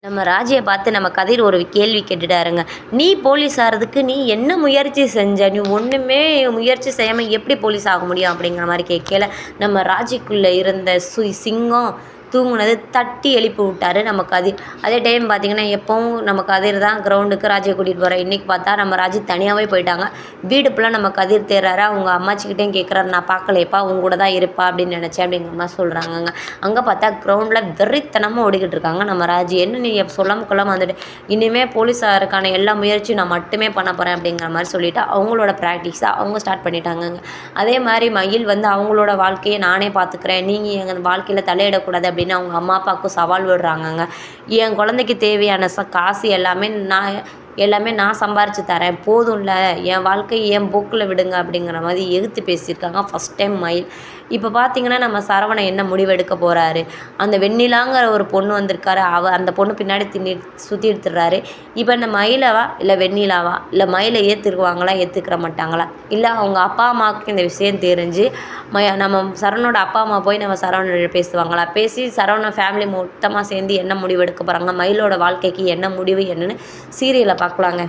நம்ம ராஜிய பார்த்து நம்ம கதிர் ஒரு கேள்வி கேட்டுட்டாருங்க. "நீ போலீஸ் ஆறதுக்கு நீ என்ன முயற்சி செஞ்ச? நீ ஒண்ணுமே முயற்சி செய்யாம எப்படி போலீஸ் ஆக முடியும்?" அப்படிங்கிற மாரி கேட்கையில, நம்ம ராஜிக்குள்ள இருந்த சிங்கம் தூங்குனது தட்டி எழுப்பி விட்டாரு நம்ம கதிர். அதே டைம் பார்த்தீங்கன்னா, எப்பவும் நம்ம கதிர் தான் கிரவுண்டுக்கு ராஜிய கூட்டிட்டு போறார். இன்னைக்கு பார்த்தா நம்ம ராஜி தனியாவே போயிட்டாங்க. வீடு ஃபுல்லா நம்ம கதிர் தேடுறாரு. அவங்க அம்மாச்சிகிட்டயும் கேட்குறாரு, "நான் பார்க்கலையேப்பா, உன் கூட தான் இருப்பா அப்படின்னு நினச்சேன்." அப்படிங்கிற மாரி சொல்றாங்கங்க. அங்க பார்த்தா கிரவுண்ட்ல வெறித்தனமா ஓடிக்கிட்டு இருக்காங்க நம்ம ராஜி. "என்ன நீ சொல்லாம கொள்ளாம வந்துட்டு, இனிமே போலீஸ் ஆகறதுக்கான எல்லா முயற்சியும் நான் மட்டுமே பண்ண போறேன்." அப்படிங்கிற மாரி சொல்லிட்டு, அவங்களோட பிராக்டிஸ அவங்க ஸ்டார்ட் பண்ணிட்டாங்கங்க. அதே மாரி மயில் வந்து அவங்களோட வாழ்க்கைய நானே பார்த்துக்கிறேன். நீங்க எங்க வாழ்க்கையில தலையிடக்கூடாது அப்படின்னு அவங்க அம்மா, அப்பாவுக்கும் சவால் விடுறாங்கங்க. என் குழந்தைக்கு தேவையான காசு எல்லாமே நான் சம்பாரிச்சு தரேன். போதும்ல, என் வாழ்க்கைய என் போக்குல விடுங்க அப்படிங்கிற மாரி எதிர்த்து பேசியிருக்காங்க ஃபர்ஸ்ட் டைம் மயில். இப்ப பார்த்தீங்கன்னா, நம்ம சரவணன் என்ன முடிவு எடுக்க போறாரு? அந்த வெண்ணிலாங்கிற ஒரு பொண்ணு வந்திருக்காரு. அந்த பொண்ணு பின்னாடி சுத்திட்டு திரிறாரு. இப்ப இந்த மயிலவா? இல்ல வெண்ணிலாவா? இல்ல மயில ஏத்துக்குவாங்களா? ஏத்துக்கிற மாட்டாங்களா? இல்ல அவங்க அப்பா, அம்மாவுக்கு இந்த விஷயம் தெரிஞ்சு நம்ம சரவணனோட அப்பா, அம்மா போய் நம்ம சரவணன் பேசுவாங்களா? பேசி சரவணன் ஃபேமிலி மொத்தமா சேர்ந்து என்ன முடிவு எடுக்க போறாங்க? மயிலோட வாழ்க்கைக்கு என்ன முடிவு என்னன்னு சீரியல்ல பார்க்கலாங்க.